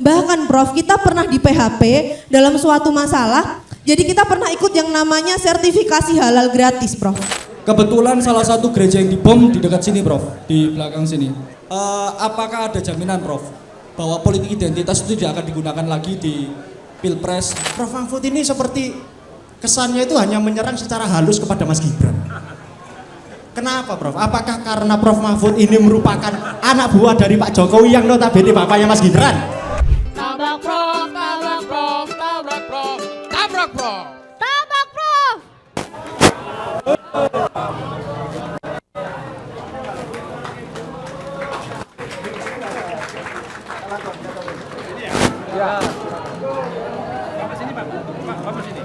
Bahkan Prof, kita pernah di PHP dalam suatu masalah. Jadi kita pernah ikut yang namanya sertifikasi halal gratis, Prof. Kebetulan salah satu gereja yang dibom di dekat sini, Prof, di belakang sini. Apakah ada jaminan, Prof, bahwa politik identitas itu tidak akan digunakan lagi di Pilpres? Prof Mahfud ini seperti kesannya itu hanya menyerang secara halus kepada Mas Gibran. Kenapa, Prof? Apakah karena Prof Mahfud ini merupakan anak buah dari Pak Jokowi yang notabene bapaknya Mas Gibran? Tabrak Prof, tabrak Prof, tabrak Prof, tabrak Prof. Tabrak Prof. Ya. Bapak sini, Pak. Bapak sini.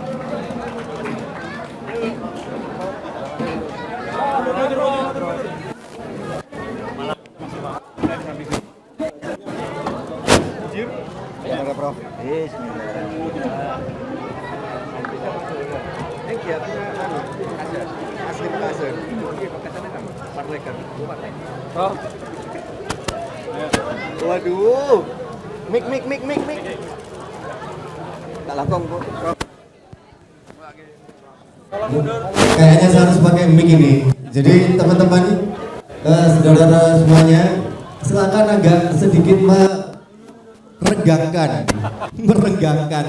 Semoga Prof. Bismillah. Thank you. Kasih. Prof. Waduh. Mik. Tak lakong, Prof. Kayaknya saya harus pakai mic ini. Jadi teman-teman, saudara-saudara semuanya, silakan agak sedikit meregangkan,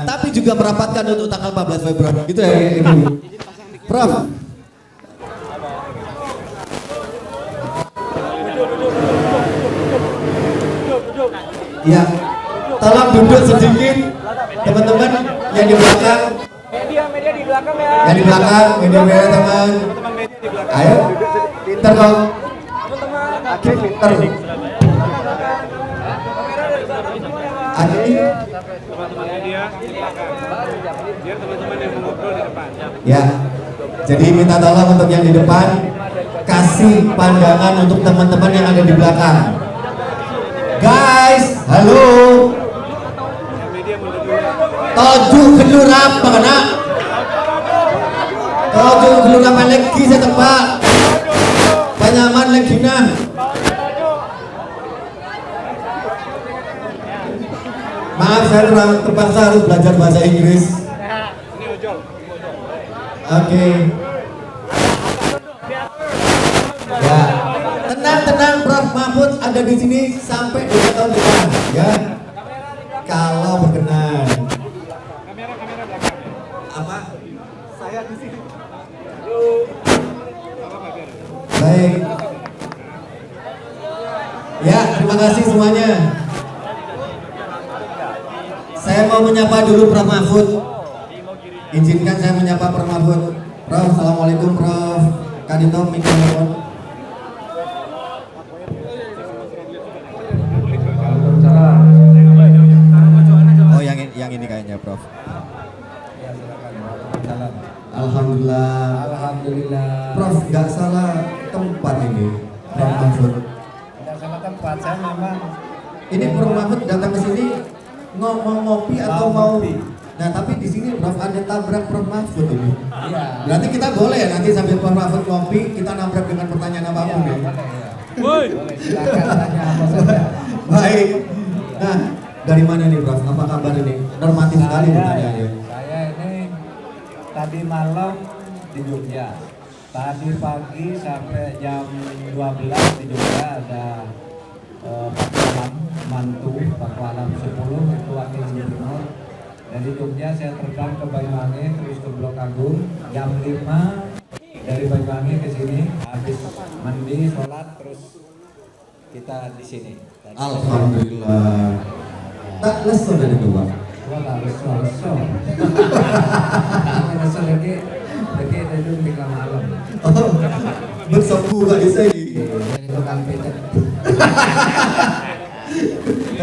tapi juga merapatkan untuk tanggal 14 Februari. Gitu ya, Ibu. Prof. Ya, tolong duduk sedikit, teman-teman yang di belakang. Media di belakang ya. Yang di belakang, media teman. Ayo, pinter kok. Akhir pinter. Akhir. Teman-teman media di belakang. Biar teman-teman yang mengobrol di depan. Ya, jadi minta tolong untuk yang di depan kasih pandangan untuk teman-teman yang ada di belakang. Guys, halo. Toju gelur apa nak? Toju gelur apa lagi saya tebak? Panyaman lagi nah. Maaf saya terpaksa harus belajar bahasa Inggris. Oke. Ya. Tenang Prof Mahfud ada di sini sampai 2 tahun depan ya. Kalau berkenan. Apa? Saya di sini. Baik. Ya, terima kasih semuanya. Saya mau menyapa dulu Prof Mahfud. Izinkan saya menyapa Prof Mahfud. Prof, assalamualaikum Prof. Kadito mikrofon. Oh, yang ini kayaknya, Prof. Alhamdulillah. Prof, nggak salah tempat ini, Prof Mahfud. Tidak salah tempat, saya memang. Ini Prof Mahfud datang ke sini mau ngopi atau mau? Nah, tapi di sini Prof ada tabrak Prof Mahfud ini. Iya. Berarti kita boleh ya nanti sambil Prof Mahfud ngopi kita nabrak dengan pertanyaan apapun ya. Woi. Boleh, silakan tanya apa saja. Baik. Nah, dari mana nih Prof? Apa kabar ini? Normatif sekali pertanyaannya. Saya ini tadi malam di Jogja. Tadi pagi sampai jam 12 di Jogja ada Pakualam mantu Pakualam 10 itu wakil gubernur. Dari Jogja saya terbang ke Banyuwangi terus ke Blok Agung jam 5 dari Banyuwangi ke sini habis mandi sholat terus kita di sini. Alhamdulillah. Tak lesu dari dua. Wala lesu. Lesu lagi ada di malam. Oh, bersembuh gak di sini. Dari tukang pijet.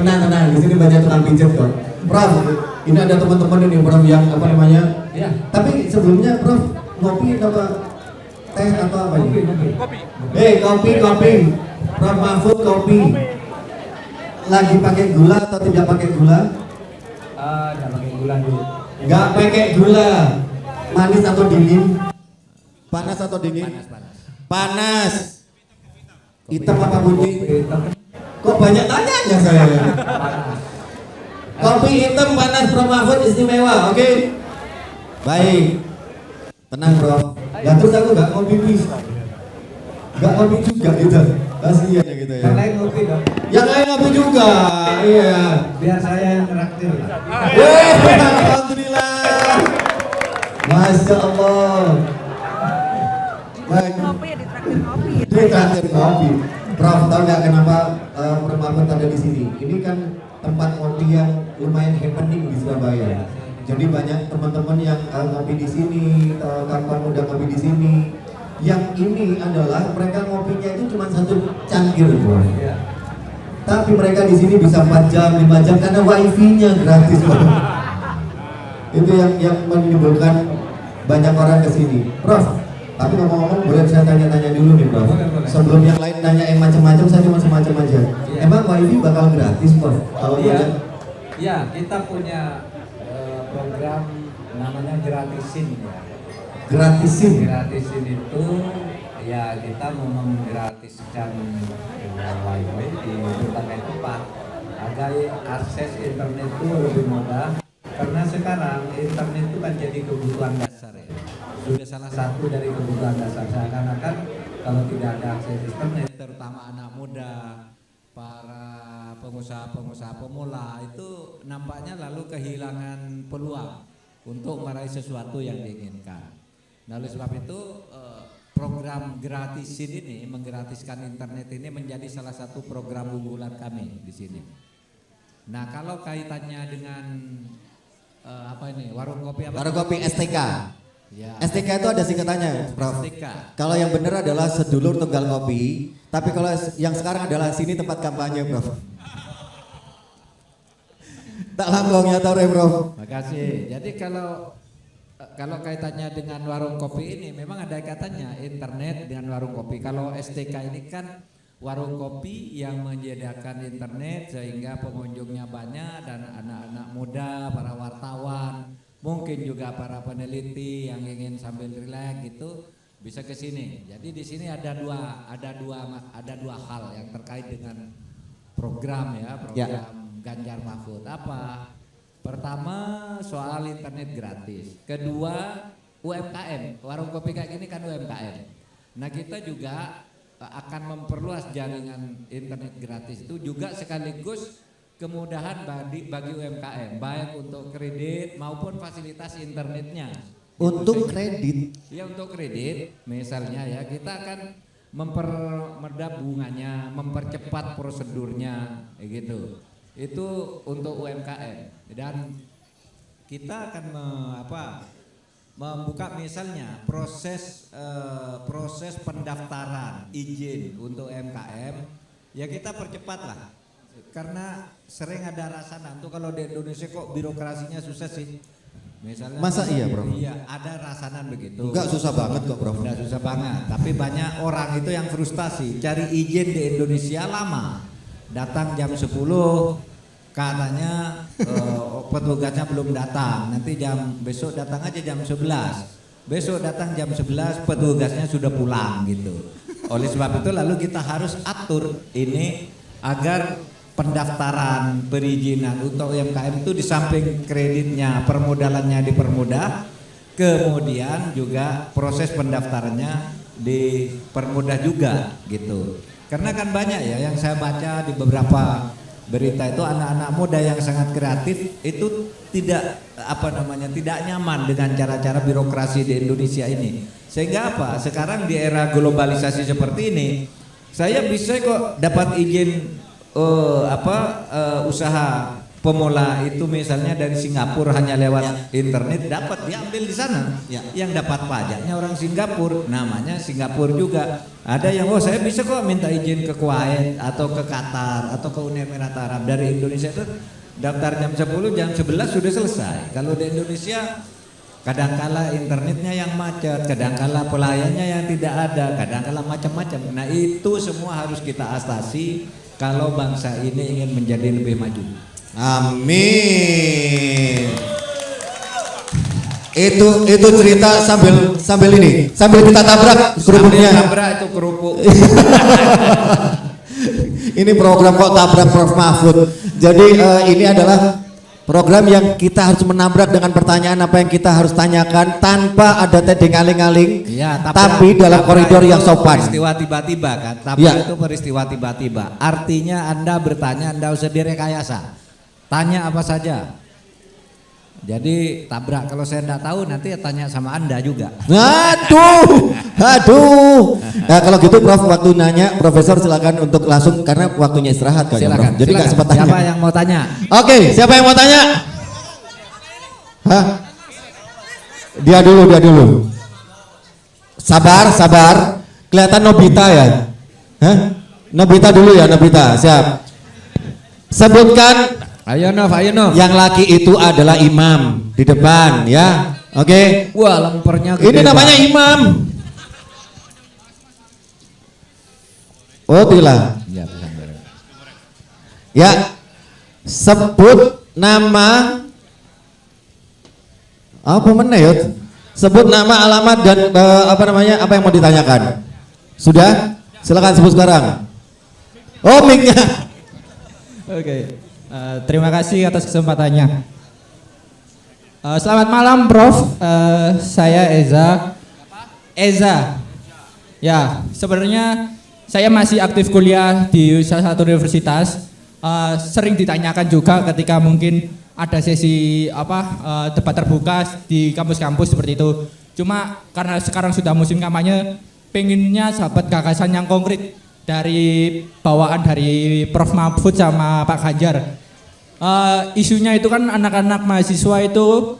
Tenang, di sini banyak tukang pijet kok. Prof, ini ada teman-teman ini Prof yang apa namanya? Ya. Tapi sebelumnya Prof ngopi apa teh atau apa ini? Kopi. Prof Mahfud kopi. Lagi pakai gula atau tidak pakai gula? Enggak pakai gula dulu. Enggak pakai gula. Manis atau dingin? Panas atau dingin? Panas. Hitam apa putih? Kok banyak tanyanya saya? Kopi hitam panas Prof Mahfud istimewa, oke? Baik. Tenang, Prof. Ya terus aku nggak ngopi bisa. Nggak ngopi juga gitu. Kasihan ya gitu ya. Yang lain ngopi dong. Yang lain ngopi juga. Iya. Biar saya yang traktir. Weh, alhamdulillah. Masya Allah. Baik. Ditraktir ngopi. Prof, tahu nggak kenapa Prof Mahfud ada di sini? Ini kan tempat ngopi yang lumayan happening di Surabaya. Jadi banyak teman-teman yang ngopi di sini, kawan muda ngopi di sini. Yang ini adalah mereka ngopinya itu cuma 1 cangkir, Prof. Iya. Tapi mereka di sini bisa 4 jam, 5 jam karena wifi-nya gratis, Prof. Itu yang menimbulkan banyak orang ke sini, Prof. Tapi ngomong-ngomong, boleh saya tanya-tanya dulu nih, Prof. Boleh. Sebelum yang lain nanya yang macam-macam, saya cuma semacam aja. Iya. Emang wifi bakal gratis, Prof? Kalau Iya. Iya, kita punya program namanya gratisin ya. gratisin. Gratisin itu ya kita mau menggratiskan wifi di berbagai tempat agar akses internet itu lebih mudah, karena sekarang internet itu kan jadi kebutuhan dasar ya. Sudah salah satu dari kebutuhan dasar. Seakan-akan kalau tidak ada akses internet, terutama anak muda, para pengusaha-pengusaha pemula itu nampaknya lalu kehilangan peluang untuk meraih sesuatu yang diinginkan. Nah, oleh sebab itu program gratisin ini, menggratiskan internet ini menjadi salah satu program unggulan kami di sini. Nah, kalau kaitannya dengan apa ini, warung kopi apa? Warung kopi STK. Ya. STK itu ada singkatannya, Prof. STK. Kalau yang benar adalah sedulur tunggal kopi, tapi kalau yang sekarang adalah sini tempat kampanye, Prof. Tak lambung ya tahu, Prof. Makasih. Jadi kalau kaitannya dengan warung kopi ini memang ada kaitannya internet dengan warung kopi. Kalau STK ini kan warung kopi yang menyediakan internet sehingga pengunjungnya banyak dan anak-anak muda, para wartawan, mungkin juga para peneliti yang ingin sambil rileks gitu bisa ke sini. Jadi di sini ada dua hal yang terkait dengan program ya, program Ganjar Mahfud. Apa? Pertama soal internet gratis. Kedua UMKM. Warung kopi kayak gini kan UMKM. Nah, kita juga akan memperluas jaringan internet gratis itu juga sekaligus kemudahan bagi UMKM, baik untuk kredit maupun fasilitas internetnya. Untuk kredit. Ya, untuk kredit misalnya ya kita akan mempermudah bunganya, mempercepat prosedurnya gitu. Itu untuk UMKM dan kita akan membuka misalnya proses pendaftaran izin untuk UMKM ya kita percepat lah, karena sering ada rasa nanti kalau di Indonesia kok birokrasinya susah sih. Misalnya, masa iya, Bro? Iya, ada rasanan begitu. Enggak susah banget kok, Bro. Enggak susah banget, tapi banyak orang itu yang frustasi cari izin di Indonesia lama. Datang jam 10 katanya petugasnya belum datang. Nanti besok datang aja jam 11. Besok datang jam 11 petugasnya sudah pulang gitu. Oleh sebab itu lalu kita harus atur ini agar pendaftaran perizinan untuk UMKM itu di samping kreditnya, permodalannya dipermudah, kemudian juga proses pendaftarannya dipermudah juga gitu. Karena kan banyak ya yang saya baca di beberapa berita itu anak-anak muda yang sangat kreatif itu tidak tidak nyaman dengan cara-cara birokrasi di Indonesia ini. Sehingga apa? Sekarang di era globalisasi seperti ini, saya bisa kok dapat izin usaha pemula itu misalnya dari Singapura hanya lewat internet, dapat diambil di sana. Yang dapat pajaknya orang Singapura, namanya Singapura juga. Ada yang saya bisa kok minta izin ke Kuwait atau ke Qatar atau ke Uni Emirat Arab. Dari Indonesia itu daftar jam 10, jam 11 sudah selesai. Kalau di Indonesia kadangkala internetnya yang macet, kadangkala pelayannya yang tidak ada, kadangkala macam-macam. Nah, itu semua harus kita atasi kalau bangsa ini ingin menjadi lebih maju. Amin. Itu cerita sambil kita tabrak kerupuknya. Tabrak itu kerupuk. Ini program kok tabrak Prof Mahfud. Jadi ini adalah Program yang kita harus menabrak dengan pertanyaan apa yang kita harus tanyakan tanpa ada tedeng aling-aling, Iya, tapi dalam koridor yang sopan. Peristiwa tiba-tiba kan, tapi Ya. itu peristiwa tiba-tiba. Artinya Anda bertanya, Anda usah direkayasa. Tanya apa saja. Jadi tabrak, kalau saya tidak tahu nanti tanya sama Anda juga. Aduh, aduh. Nah kalau gitu Prof, waktu nanya Profesor silakan untuk langsung karena waktunya istirahat kayaknya Prof. Jadi nggak sempat tanya. Siapa yang mau tanya? Oke, siapa yang mau tanya? Hah? Dia dulu. Sabar, sabar. Kelihatan Nobita ya? Hah? Nobita dulu ya, Nobita. Siap. Sebutkan. Ayo Nov. Yang laki itu adalah imam di depan ya. Oke. Wah, lempernya gede. Ini namanya banget. imam. Oh tidak. Ya, bisa. Ya. Sebut nama apa menit? Sebut nama, alamat dan apa namanya? Apa yang mau ditanyakan? Sudah? Silakan sebut sekarang. Oh, mic-nya. Oke. Terima kasih atas kesempatannya. Selamat malam, Prof. Saya Eza. Ya, sebenarnya saya masih aktif kuliah di salah satu universitas. Sering ditanyakan juga ketika mungkin ada sesi debat terbuka di kampus-kampus seperti itu. Cuma karena sekarang sudah musim kampanye, pengennya sahabat gagasan yang konkret dari bawaan dari Prof Mahfud sama Pak Ganjar. Isunya itu kan anak-anak mahasiswa itu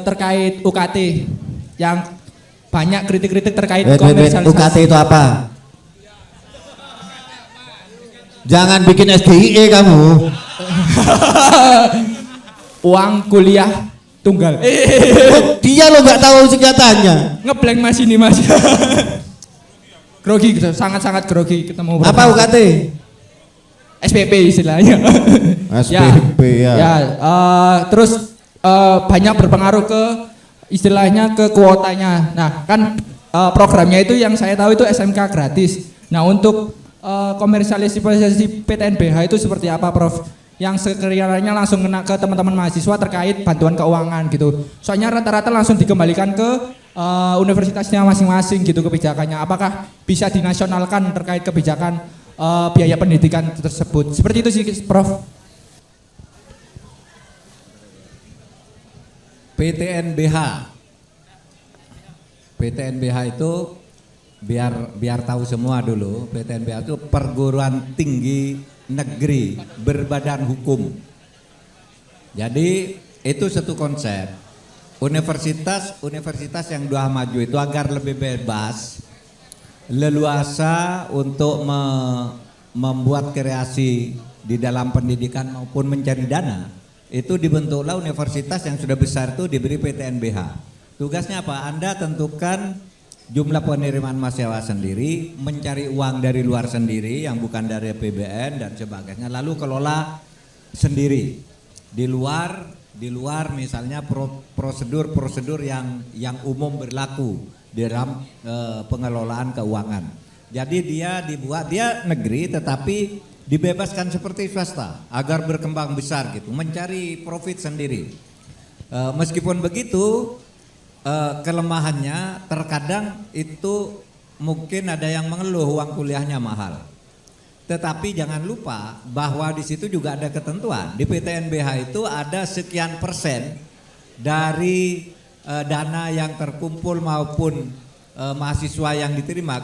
terkait UKT yang banyak kritik-kritik terkait komersialisasi. UKT itu apa? Jangan bikin SGIE kamu. Uang kuliah tunggal. Dia lo nggak tahu singkatannya. Ngeblank mas ini mas. Grogi gitu, sangat-sangat grogi ketemu. Apa UKT? SPP istilahnya. SPP ya. Terus banyak berpengaruh ke istilahnya ke kuotanya. Nah kan programnya itu yang saya tahu itu SMK gratis. Nah untuk komersialisasi PTNBH itu seperti apa Prof? Yang sekiranya langsung kena ke teman-teman mahasiswa terkait bantuan keuangan gitu. Soalnya rata-rata langsung dikembalikan ke universitasnya masing-masing gitu kebijakannya. Apakah bisa dinasionalkan terkait kebijakan biaya pendidikan tersebut? Seperti itu sih Prof. PTNBH itu biar tahu semua dulu, PTNBH itu perguruan tinggi negeri berbadan hukum. Jadi itu satu konsep. Universitas yang sudah maju itu agar lebih bebas, leluasa untuk membuat kreasi di dalam pendidikan maupun mencari dana. Itu dibentuklah universitas yang sudah besar itu diberi PTNBH. Tugasnya apa? Anda tentukan jumlah penerimaan mahasiswa sendiri, mencari uang dari luar sendiri yang bukan dari APBN dan sebagainya, lalu kelola sendiri. Di luar misalnya prosedur yang umum berlaku dalam pengelolaan keuangan. Jadi dia negeri tetapi dibebaskan seperti swasta agar berkembang besar gitu, mencari profit sendiri. Meskipun begitu, kelemahannya terkadang itu mungkin ada yang mengeluh uang kuliahnya mahal. Tetapi jangan lupa bahwa di situ juga ada ketentuan. Di PTNBH itu ada sekian persen dari dana yang terkumpul maupun mahasiswa yang diterima,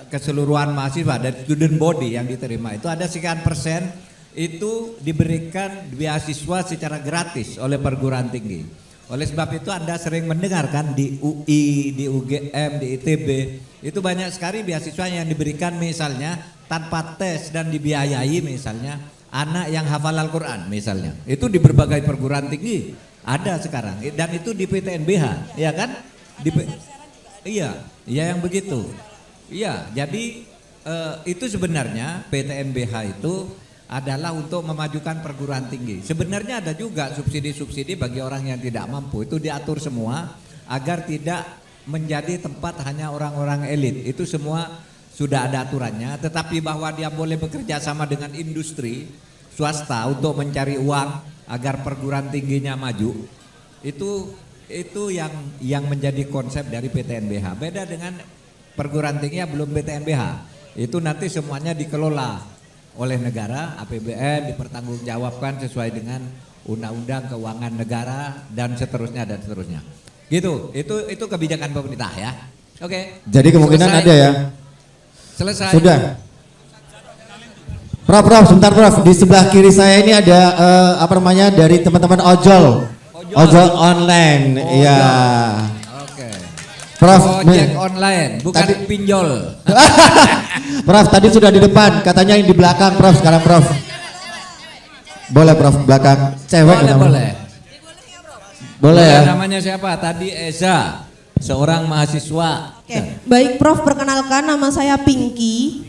keseluruhan mahasiswa dari student body yang diterima itu ada sekian persen itu diberikan beasiswa secara gratis oleh perguruan tinggi. Oleh sebab itu Anda sering mendengarkan di UI, di UGM, di ITB itu banyak sekali beasiswa yang diberikan misalnya tanpa tes dan dibiayai, misalnya anak yang hafal Al-Quran misalnya. Itu di berbagai perguruan tinggi ada sekarang dan itu di PTNBH, ya kan? Iya yang begitu. Iya, jadi itu sebenarnya PTNBH itu adalah untuk memajukan perguruan tinggi. Sebenarnya ada juga subsidi-subsidi bagi orang yang tidak mampu, itu diatur semua agar tidak menjadi tempat hanya orang-orang elit. Itu semua sudah ada aturannya, tetapi bahwa dia boleh bekerja sama dengan industri swasta untuk mencari uang agar perguruan tingginya maju, itu yang menjadi konsep dari PTNBH. Beda dengan perguruan tinggi yang belum PTNBH. Itu nanti semuanya dikelola oleh negara, APBN dipertanggungjawabkan sesuai dengan undang-undang keuangan negara dan seterusnya dan seterusnya. Gitu. Itu kebijakan pemerintah ya. Oke. Jadi kemungkinan Selesai. ada ya. Selesai. Sudah. Prof, sebentar Prof. Di sebelah kiri saya ini ada dari teman-teman ojol online. Iya. Oke. Prof, Ojek online, bukan pinjol. Prof, tadi sudah di depan, katanya yang di belakang Prof, sekarang Prof. Boleh Prof, belakang. Cewek Boleh. Boleh ya. Namanya siapa? Tadi Eza, seorang mahasiswa. Oke, baik Prof, perkenalkan nama saya Pinky.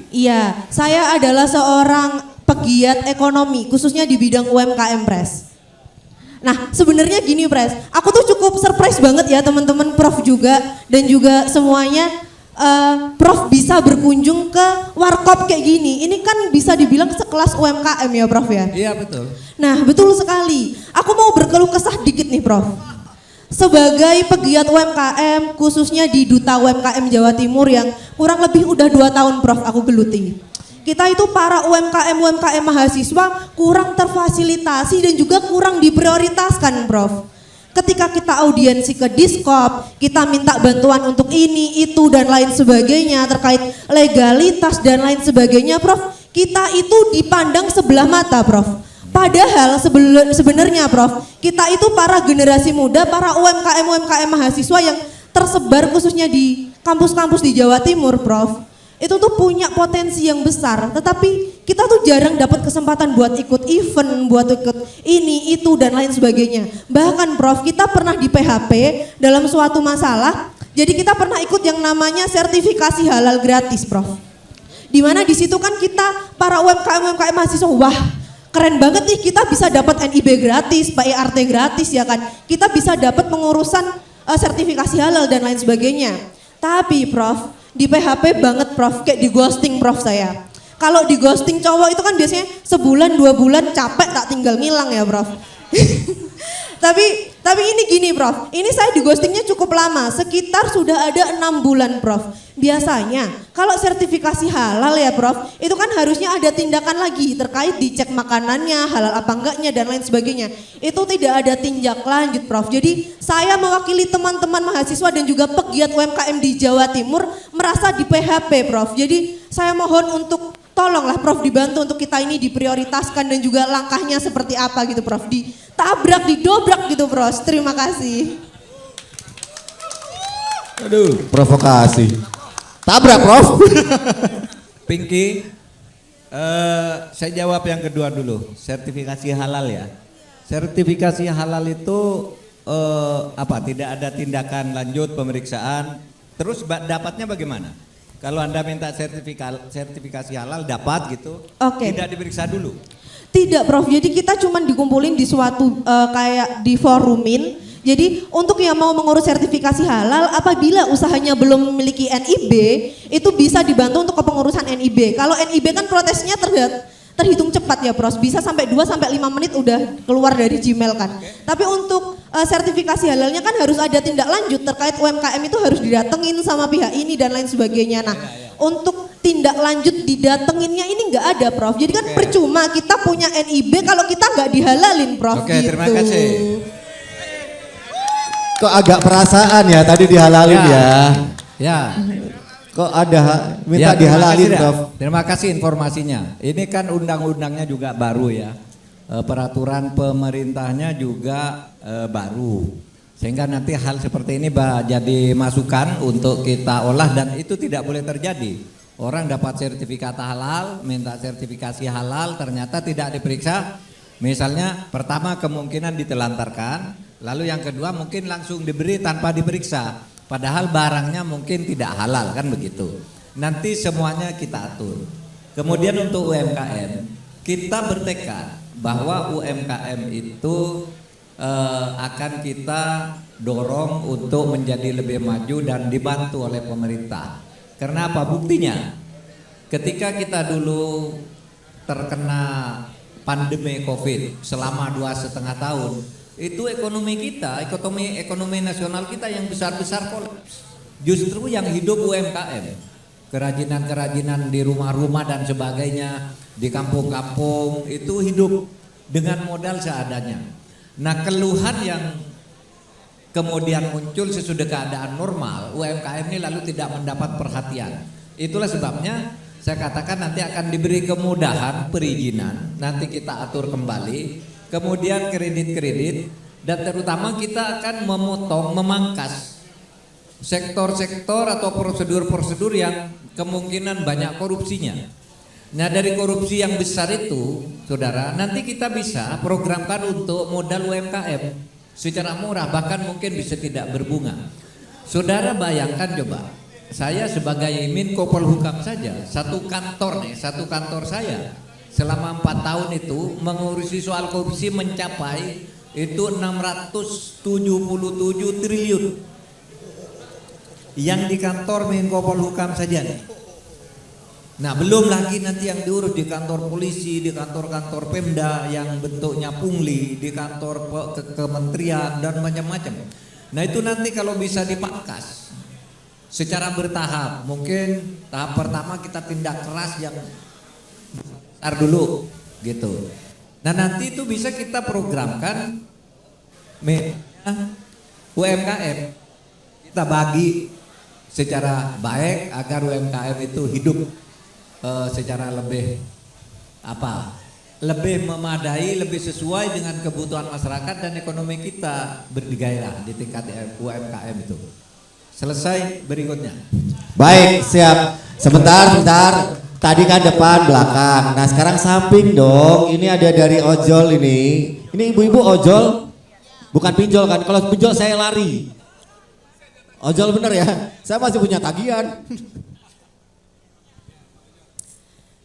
Iya, saya adalah seorang pegiat ekonomi, khususnya di bidang UMKM, Pres. Nah, sebenarnya gini, Pres, aku tuh cukup surprise banget ya teman-teman Prof juga dan juga semuanya. Prof bisa berkunjung ke warkop kayak gini. Ini kan bisa dibilang sekelas UMKM ya, Prof ya. Iya betul. Nah, betul sekali. Aku mau berkeluh kesah dikit nih, Prof. Sebagai pegiat UMKM, khususnya di Duta UMKM Jawa Timur yang kurang lebih udah 2 tahun Prof aku geluti. Kita itu para UMKM mahasiswa kurang terfasilitasi dan juga kurang diprioritaskan Prof. Ketika kita audiensi ke Diskop, kita minta bantuan untuk ini, itu dan lain sebagainya terkait legalitas dan lain sebagainya Prof. Kita itu dipandang sebelah mata Prof. Padahal sebenarnya Prof, kita itu para generasi muda, para UMKM mahasiswa yang tersebar khususnya di kampus-kampus di Jawa Timur Prof. Itu tuh punya potensi yang besar, tetapi kita tuh jarang dapat kesempatan buat ikut event, buat ikut ini, itu dan lain sebagainya. Bahkan Prof, kita pernah di PHP dalam suatu masalah, jadi kita pernah ikut yang namanya sertifikasi halal gratis Prof. Dimana di situ kan kita para UMKM mahasiswa, wah keren banget nih kita bisa dapat NIB gratis, PIRT gratis ya kan. Kita bisa dapat pengurusan sertifikasi halal dan lain sebagainya. Tapi Prof, di PHP banget Prof, kayak di ghosting Prof saya. Kalau di ghosting cowok itu kan biasanya sebulan 2 bulan capek tak tinggal ngilang ya Prof. Tapi ini gini Prof, ini saya di ghostingnya cukup lama, sekitar sudah ada 6 bulan Prof. Biasanya kalau sertifikasi halal ya Prof, itu kan harusnya ada tindakan lagi terkait dicek makanannya, halal apa enggaknya dan lain sebagainya. Itu tidak ada tindak lanjut Prof. Jadi saya mewakili teman-teman mahasiswa dan juga pegiat UMKM di Jawa Timur merasa di PHP Prof. Jadi saya mohon untuk tolonglah Prof dibantu untuk kita ini diprioritaskan dan juga langkahnya seperti apa gitu Prof. Ditabrak, didobrak gitu Prof. Terima kasih. Aduh, provokasi. Tabrak Prof. Pinky, saya jawab yang kedua dulu, sertifikasi halal ya. Sertifikasi halal itu apa? Tidak ada tindakan lanjut pemeriksaan, terus dapatnya bagaimana? Kalau Anda minta sertifikasi halal dapat gitu, tidak diperiksa dulu? Tidak Prof, jadi kita cuma dikumpulin di suatu kayak di forumin. Jadi untuk yang mau mengurus sertifikasi halal apabila usahanya belum memiliki NIB itu bisa dibantu untuk kepengurusan NIB. Kalau NIB kan prosesnya terhitung cepat ya Prof, bisa sampai 2-5 menit udah keluar dari Gmail kan. Tapi untuk sertifikasi halalnya kan harus ada tindak lanjut terkait UMKM itu harus didatengin sama pihak ini dan lain sebagainya. Nah untuk tindak lanjut didatenginnya ini nggak ada Prof. Jadi kan percuma kita punya NIB kalau kita nggak dihalalin Prof. Oke, gitu. terima kasih. Kok agak perasaan ya tadi dihalalin ya. Ya. Kok ada minta dihalalin Prof. Terima kasih informasinya. Ini kan undang-undangnya juga baru ya. Peraturan pemerintahnya juga baru. Sehingga nanti hal seperti ini jadi masukan untuk kita olah dan itu tidak boleh terjadi. Orang dapat sertifikat halal, minta sertifikasi halal ternyata tidak diperiksa. Misalnya pertama kemungkinan ditelantarkan, lalu yang kedua mungkin langsung diberi tanpa diperiksa. Padahal barangnya mungkin tidak halal kan begitu. Nanti semuanya kita atur. Kemudian untuk UMKM, kita bertekad bahwa UMKM itu akan kita dorong untuk menjadi lebih maju dan dibantu oleh pemerintah. Karena apa buktinya? Ketika kita dulu terkena pandemi COVID selama 2,5 tahun, itu ekonomi kita, ekonomi nasional kita yang besar-besar kolaps. Justru yang hidup UMKM, kerajinan-kerajinan di rumah-rumah dan sebagainya, di kampung-kampung itu hidup dengan modal seadanya. Nah, keluhan yang kemudian muncul sesudah keadaan normal, UMKM ini lalu tidak mendapat perhatian. Itulah sebabnya saya katakan nanti akan diberi kemudahan perizinan, nanti kita atur kembali, kemudian kredit-kredit, dan terutama kita akan memangkas sektor-sektor atau prosedur-prosedur yang kemungkinan banyak korupsinya. Nah, dari korupsi yang besar itu, saudara, nanti kita bisa programkan untuk modal UMKM secara murah, bahkan mungkin bisa tidak berbunga. Saudara bayangkan coba, saya sebagai Menko Polhukam saja, satu kantor saya selama 4 tahun itu mengurusi soal korupsi mencapai itu 677 triliun. Yang di kantor Menko Polhukam saja nih. Nah, belum lagi nanti yang diurus di kantor polisi, di kantor-kantor Pemda yang bentuknya pungli, di kantor kementerian dan macam-macam. Nah, itu nanti kalau bisa dipangkas secara bertahap, mungkin tahap pertama kita tindak keras yang besar dulu gitu. Nah, nanti itu bisa kita programkan UMKM, kita bagi secara baik agar UMKM itu hidup secara lebih memadai, lebih sesuai dengan kebutuhan masyarakat dan ekonomi kita bergairah di tingkat UMKM itu. Selesai, berikutnya. Baik, siap. Sebentar. Tadi kan depan, belakang. Nah, sekarang samping dong. Ini ada dari ojol ini. Ini ibu-ibu ojol. Bukan pinjol kan? Kalau pinjol saya lari. Ojol bener ya? Saya masih punya tagihan.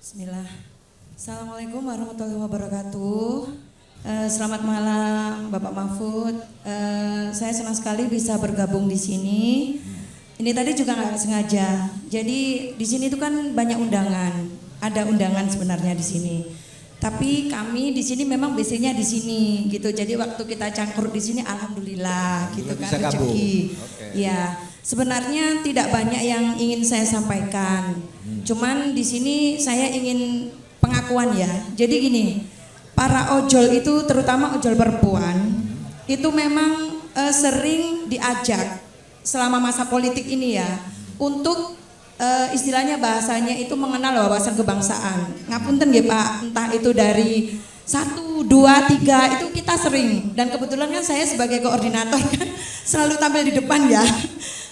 Bismillah. Assalamualaikum warahmatullahi wabarakatuh. Selamat malam Bapak Mahfud. Saya senang sekali bisa bergabung di sini. Ini tadi juga nggak sengaja. Jadi di sini itu kan banyak undangan. Ada undangan sebenarnya di sini. Tapi kami di sini memang biasanya di sini gitu. Jadi waktu kita cangkruk di sini, alhamdulillah gitu kan rezeki. Ya, sebenarnya tidak banyak yang ingin saya sampaikan. Cuman di sini saya ingin pengakuan ya. Jadi gini, para ojol itu terutama ojol perempuan itu memang sering diajak selama masa politik ini ya untuk istilahnya bahasanya itu mengenal wawasan kebangsaan. Ngapunten ya Pak, entah itu dari 1, 2, 3 itu kita sering, dan kebetulan kan saya sebagai koordinator kan selalu tampil di depan ya.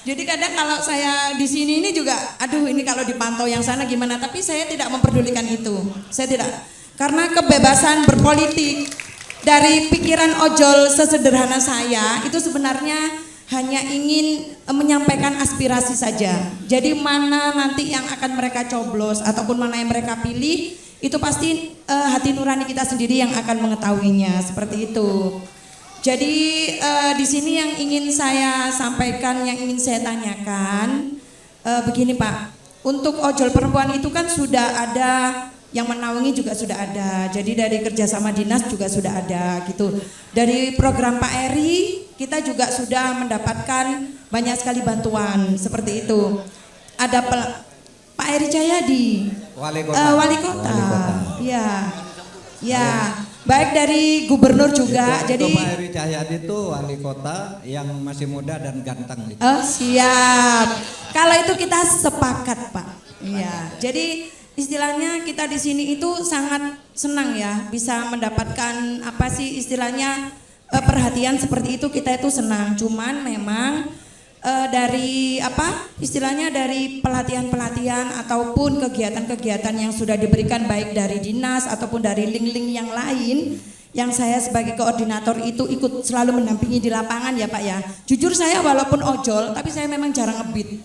Jadi kadang kalau saya di sini ini juga, aduh ini kalau dipantau yang sana gimana, tapi saya tidak memperdulikan itu. Saya tidak, karena kebebasan berpolitik dari pikiran ojol sesederhana saya itu sebenarnya hanya ingin menyampaikan aspirasi saja. Jadi mana nanti yang akan mereka coblos ataupun mana yang mereka pilih, itu pasti hati nurani kita sendiri yang akan mengetahuinya, seperti itu. Jadi di sini yang ingin saya sampaikan, yang ingin saya tanyakan, begini Pak, untuk ojol perempuan itu kan sudah ada yang menaungi, juga sudah ada. Jadi dari kerjasama dinas juga sudah ada gitu. Dari program Pak Eri kita juga sudah mendapatkan banyak sekali bantuan seperti itu. Ada Pak Eri Cahyadi, wali kota. Ya. Baik dari gubernur juga. Jadi Jadi Pak Eri Cahyadi itu wali kota yang masih muda dan ganteng. siap. Kalau itu kita sepakat Pak. Iya. Jadi istilahnya kita di sini itu sangat senang ya bisa mendapatkan apa sih istilahnya perhatian seperti itu, kita itu senang. Cuman memang dari apa istilahnya dari pelatihan-pelatihan ataupun kegiatan-kegiatan yang sudah diberikan baik dari dinas ataupun dari link-link yang lain yang saya sebagai koordinator itu ikut selalu mendampingi di lapangan ya Pak ya. Jujur saya walaupun ojol tapi saya memang jarang ngebit.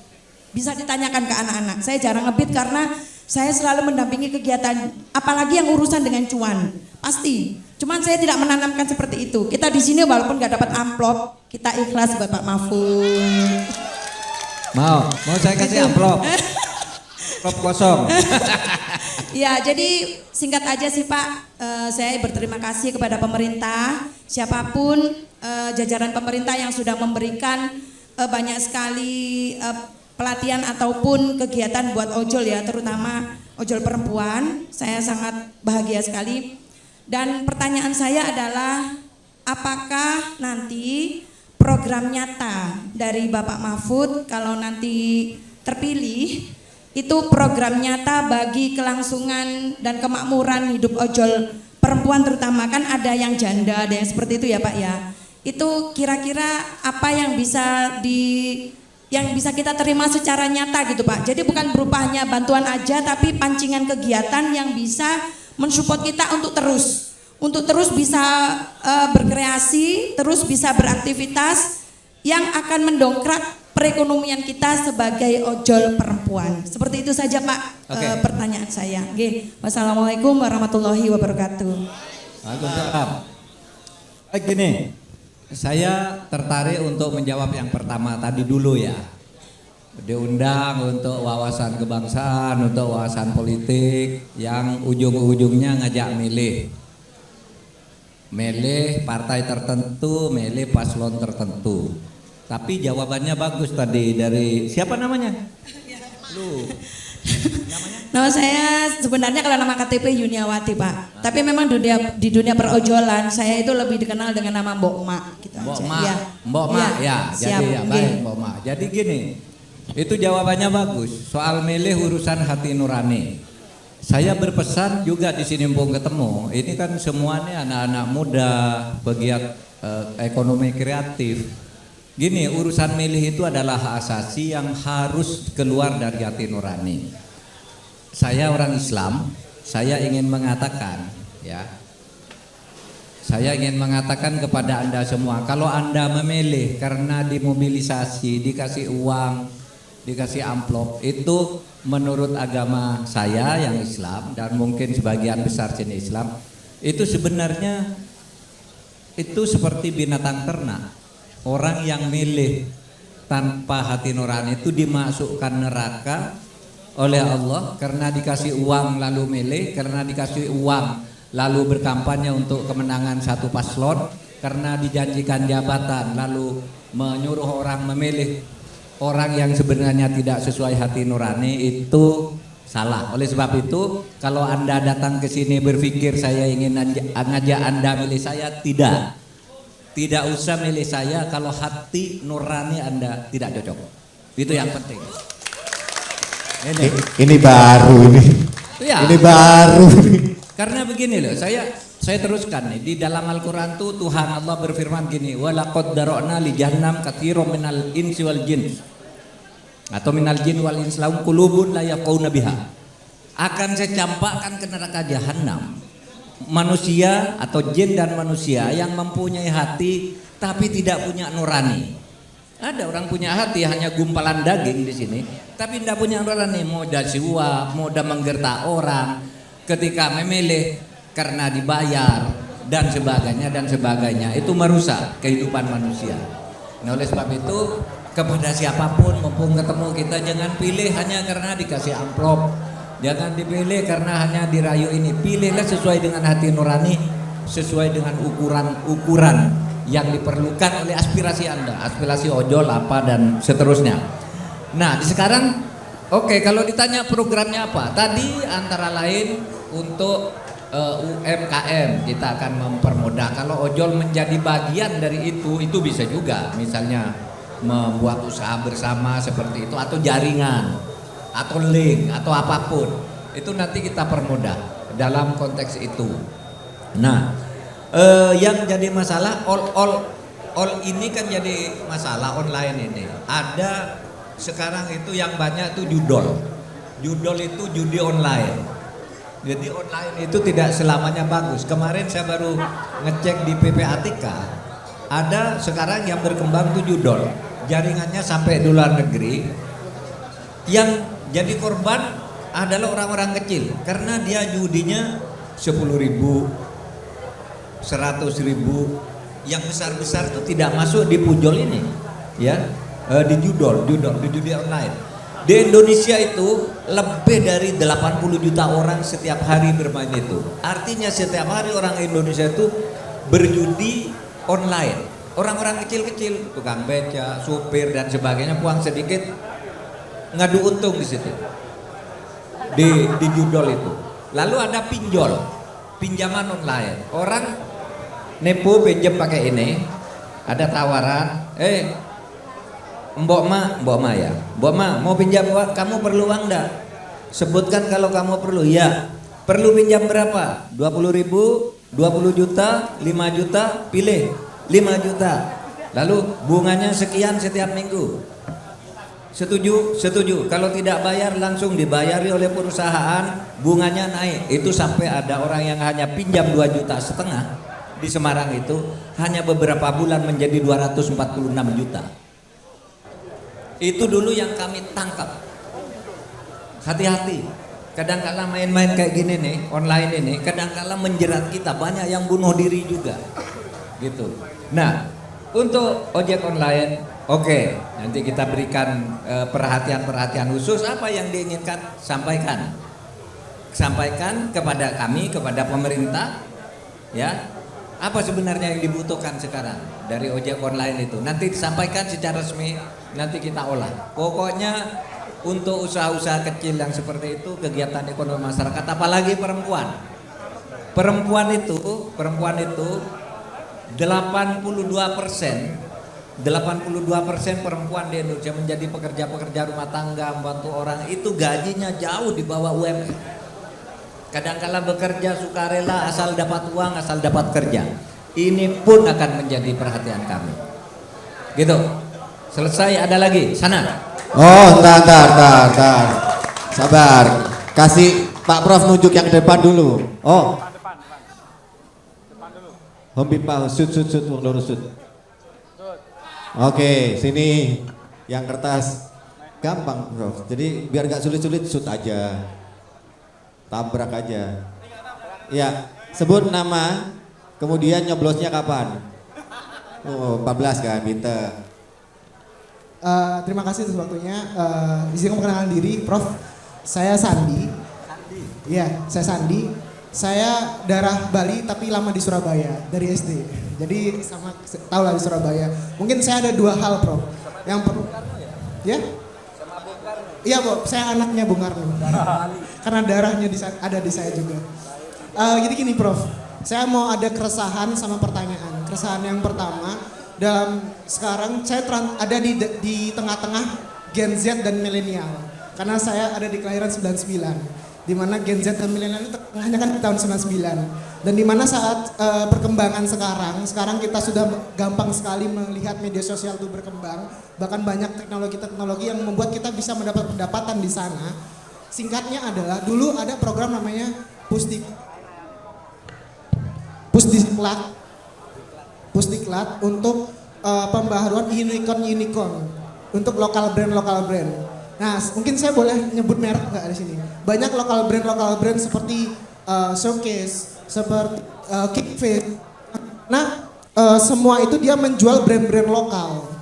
Bisa ditanyakan ke anak-anak, saya jarang ngebit karena saya selalu mendampingi kegiatan apalagi yang urusan dengan cuan. Pasti. Cuman saya tidak menanamkan seperti itu. Kita di sini walaupun nggak dapat amplop, kita ikhlas Bapak Mahfud. Mau saya kasih amplop. Amplop kosong. Ya, jadi singkat aja sih Pak, saya berterima kasih kepada pemerintah, siapapun jajaran pemerintah yang sudah memberikan banyak sekali pelatihan ataupun kegiatan buat ojol ya, terutama ojol perempuan. Saya sangat bahagia sekali. Dan pertanyaan saya adalah, apakah nanti program nyata dari Bapak Mahfud kalau nanti terpilih itu program nyata bagi kelangsungan dan kemakmuran hidup ojol perempuan, terutama kan ada yang janda, ada yang seperti itu ya Pak ya. Itu kira-kira apa yang bisa kita terima secara nyata gitu Pak. Jadi bukan berupa hanya bantuan aja, tapi pancingan kegiatan yang bisa mensupport kita untuk terus bisa berkreasi, terus bisa beraktivitas yang akan mendongkrak perekonomian kita sebagai ojol perempuan. Seperti itu saja Pak pertanyaan saya. Oke. Wassalamualaikum warahmatullahi wabarakatuh. Waalaikumsalam. Gini, saya tertarik untuk menjawab yang pertama tadi dulu ya. Diundang untuk wawasan kebangsaan, untuk wawasan politik yang ujung-ujungnya ngajak milih partai tertentu, milih paslon tertentu. Tapi jawabannya bagus tadi dari siapa namanya? Lu. Nama saya sebenarnya kalau nama KTP Yuniawati Pak. Tapi memang di dunia perojolan saya itu lebih dikenal dengan nama Mbok Mak gitu Mbok aja. Mak, Ya. Mbok Mak ya. Siap. Jadi ya baik Mbok Mak. Jadi gini, itu jawabannya bagus. Soal milih urusan hati nurani. Saya berpesan juga di sini mumpung ketemu. Ini kan semuanya anak-anak muda, pegiat ekonomi kreatif. Gini, urusan milih itu adalah hak asasi yang harus keluar dari hati nurani. Saya orang Islam, saya ingin mengatakan ya. Saya ingin mengatakan kepada Anda semua, kalau Anda memilih karena dimobilisasi, dikasih uang, dikasih amplop, itu menurut agama saya yang Islam dan mungkin sebagian besar sini Islam, itu sebenarnya itu seperti binatang ternak. Orang yang milih tanpa hati nurani itu dimasukkan neraka oleh Allah karena dikasih uang lalu milih, karena dikasih uang lalu berkampanye untuk kemenangan satu paslon, karena dijanjikan jabatan lalu menyuruh orang memilih orang yang sebenarnya tidak sesuai hati nurani, itu salah. Oleh sebab itu, kalau Anda datang ke sini berpikir saya ingin ngajak Anda milih saya, tidak usah milih saya kalau hati nurani Anda tidak cocok. Itu yang penting. Ini baru ini. Ya. Ini baru. Karena begini loh, saya teruskan nih, di dalam Al-Qur'an tuh Tuhan Allah berfirman gini, walaqad dara'na li jahannam katsiran minal insi wal jin. Atau minal jin wal ins lahum qulubun la yaqauna biha. Akan saya campakkan ke neraka jahanam manusia atau jin dan manusia yang mempunyai hati tapi tidak punya nurani. Ada orang punya hati hanya gumpalan daging di sini, tapi tidak punya nurani, moda suap, moda menggertak orang ketika memilih karena dibayar dan sebagainya, itu merusak kehidupan manusia. Nah, oleh sebab itu kepada siapapun mumpung ketemu kita, jangan pilih hanya karena dikasih amplop. Jangan dipilih karena hanya dirayu ini. Pilihlah sesuai dengan hati nurani, sesuai dengan ukuran yang diperlukan oleh aspirasi Anda, aspirasi ojol apa dan seterusnya. Nah, sekarang oke, kalau ditanya programnya apa? Tadi antara lain untuk UMKM kita akan mempermudah. Kalau ojol menjadi bagian dari itu bisa juga. Misalnya membuat usaha bersama seperti itu, atau jaringan, atau link, atau apapun, itu nanti kita permudah dalam konteks itu. Nah, yang jadi masalah all ini kan jadi masalah online ini. Ada sekarang itu yang banyak tuh judol itu judi online. Jadi online itu tidak selamanya bagus. Kemarin saya baru ngecek di PPATK, ada sekarang yang berkembang tuh judol, jaringannya sampai di luar negeri. Yang jadi korban adalah orang-orang kecil karena dia judinya 10.000, 100.000. Yang besar-besar itu tidak masuk di pujol ini, ya, di judi online. Di Indonesia itu lebih dari 80 juta orang setiap hari bermain itu. Artinya setiap hari orang Indonesia itu berjudi online. Orang-orang kecil-kecil, tukang beca, supir dan sebagainya, uang sedikit ngadu untung di situ. Di judol itu. Lalu ada pinjol, pinjaman online. Orang nepo pinjam pakai ini, ada tawaran, Mbok Ma ya. Mbok Ma mau pinjam, kamu perlu uang enggak? Sebutkan kalau kamu perlu. Ya. Perlu pinjam berapa? 20 ribu, 20 juta, 5 juta, pilih 5 juta. Lalu bunganya sekian setiap minggu. Setuju? Setuju. Kalau tidak bayar langsung dibayari oleh perusahaan, bunganya naik. Itu sampai ada orang yang hanya pinjam 2,5 juta di Semarang itu hanya beberapa bulan menjadi 246 juta. Itu dulu yang kami tangkap. Hati-hati. Kadang-kala main-main kayak gini nih, online ini, kadang-kala menjerat kita. Banyak yang bunuh diri juga. Gitu. Nah, untuk ojek online, oke, nanti kita berikan perhatian-perhatian khusus. Apa yang diinginkan, sampaikan. Sampaikan kepada kami, kepada pemerintah, ya. Apa sebenarnya yang dibutuhkan sekarang dari ojek online itu? Nanti disampaikan secara resmi, nanti kita olah. Pokoknya untuk usaha-usaha kecil yang seperti itu, kegiatan ekonomi masyarakat, apalagi perempuan. Perempuan itu 82% perempuan di Indonesia menjadi pekerja-pekerja rumah tangga, membantu orang, itu gajinya jauh di bawah UMR. Kadang-kala bekerja sukarela asal dapat uang, asal dapat kerja. Ini pun akan menjadi perhatian kami. Gitu. Selesai, ada lagi sana. Oh, entar. Sabar. Kasih Pak Prof nunjuk yang depan dulu. Oh. Hombi Pak, sud, lurus sud. Oke, sini yang kertas. Gampang, Prof. Jadi biar gak sulit-sulit sud aja. Tabrak aja. Ya, sebut nama, kemudian nyoblosnya kapan? Oh, 14 kan, pinter. Terima kasih atas waktunya. Izin memperkenalkan diri, Prof. Saya Sandi. Iya, saya Sandi. Saya darah Bali tapi lama di Surabaya dari SD. Jadi sama tahu lah di Surabaya. Mungkin saya ada 2 hal, Prof. Yang perlu, ya? Iya, Bu, saya anaknya Bung Karno. Karena darahnya ada di saya juga. Jadi gini, Prof. Saya mau ada keresahan sama pertanyaan. Keresahan yang pertama, dalam sekarang saya ada di tengah-tengah Gen Z dan milenial. Karena saya ada di kelahiran 99. Di mana Gen Z dan milenial itu tengahnya kan di tahun 99. Dan di mana saat perkembangan sekarang kita sudah gampang sekali melihat media sosial itu berkembang, bahkan banyak teknologi yang membuat kita bisa mendapat pendapatan di sana. Singkatnya adalah dulu ada program namanya Pusdiklat untuk pembaharuan unicorn untuk lokal brand. Nah, mungkin saya boleh nyebut merek nggak di sini? Banyak lokal brand seperti Showcase, seperti Kickfit. Nah, semua itu dia menjual brand-brand lokal.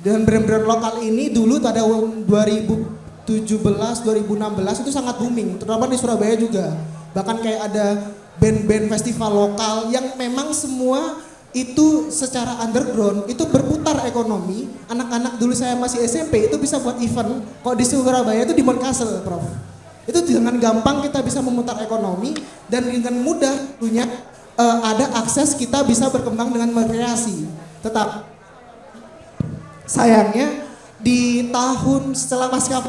Dan brand-brand lokal ini dulu pada 2017, 2016 itu sangat booming, terutama di Surabaya juga. Bahkan kayak ada band-band festival lokal yang memang semua itu secara underground itu berputar ekonomi. Anak-anak dulu saya masih SMP itu bisa buat event. Kalau di Surabaya itu di Mount Castle, Prof. Itu dengan gampang kita bisa memutar ekonomi dan dengan mudah punya ada akses kita bisa berkembang dengan rekreasi. Tetap sayangnya di tahun setelah pasca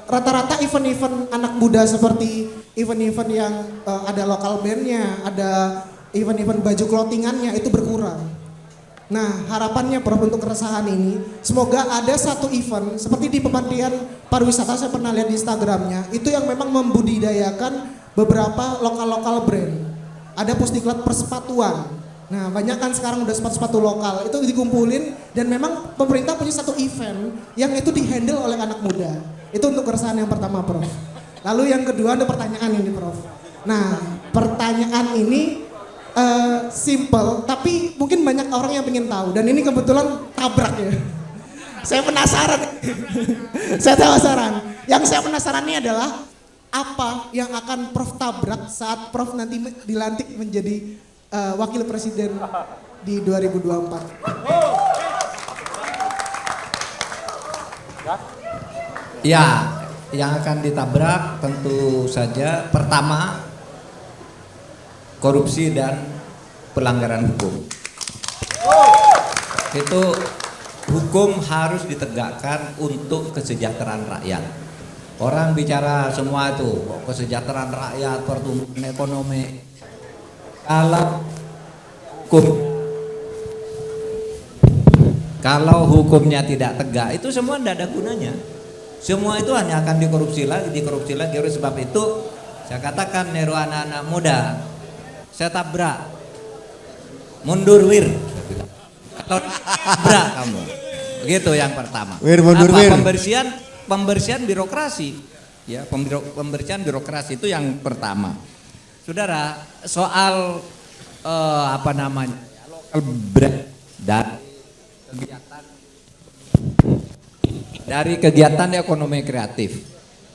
rata-rata event-event anak muda seperti event-event yang ada lokal bandnya, ada event-event baju clothingannya itu berkurang. Nah, harapannya Prof untuk keresahan ini, semoga ada satu event seperti di Pemandian Pariwisata, saya pernah lihat di Instagramnya, itu yang memang membudidayakan beberapa lokal-lokal brand. Ada Pusdiklat persepatuan. Nah, banyak kan sekarang udah sepatu-sepatu lokal, itu dikumpulin dan memang pemerintah punya satu event yang itu dihandle oleh anak muda. Itu untuk keresahan yang pertama, Prof. Lalu yang kedua ada pertanyaan ini, Prof. Nah, pertanyaan ini simple, tapi mungkin banyak orang yang pengen tahu dan ini kebetulan tabrak ya. Saya penasaran. Saya penasaran. Yang saya penasaran ini adalah apa yang akan Prof tabrak saat Prof nanti dilantik menjadi wakil presiden di 2024. Ya, yang akan ditabrak tentu saja pertama korupsi dan pelanggaran hukum. Itu hukum harus ditegakkan untuk kesejahteraan rakyat. Orang bicara semua itu kesejahteraan rakyat, pertumbuhan ekonomi. Kalau hukumnya tidak tegak, itu semua tidak ada gunanya. Semua itu hanya akan dikorupsi lagi. Oleh sebab itu saya katakan Nero anak-anak muda, saya tabrak, mundur wir. Kalau tabrak kamu, begitu yang pertama. Wir, mundur wir. Pembersihan birokrasi, ya pembersihan birokrasi itu yang pertama. Saudara, soal apa namanya local brand dari kegiatan ekonomi kreatif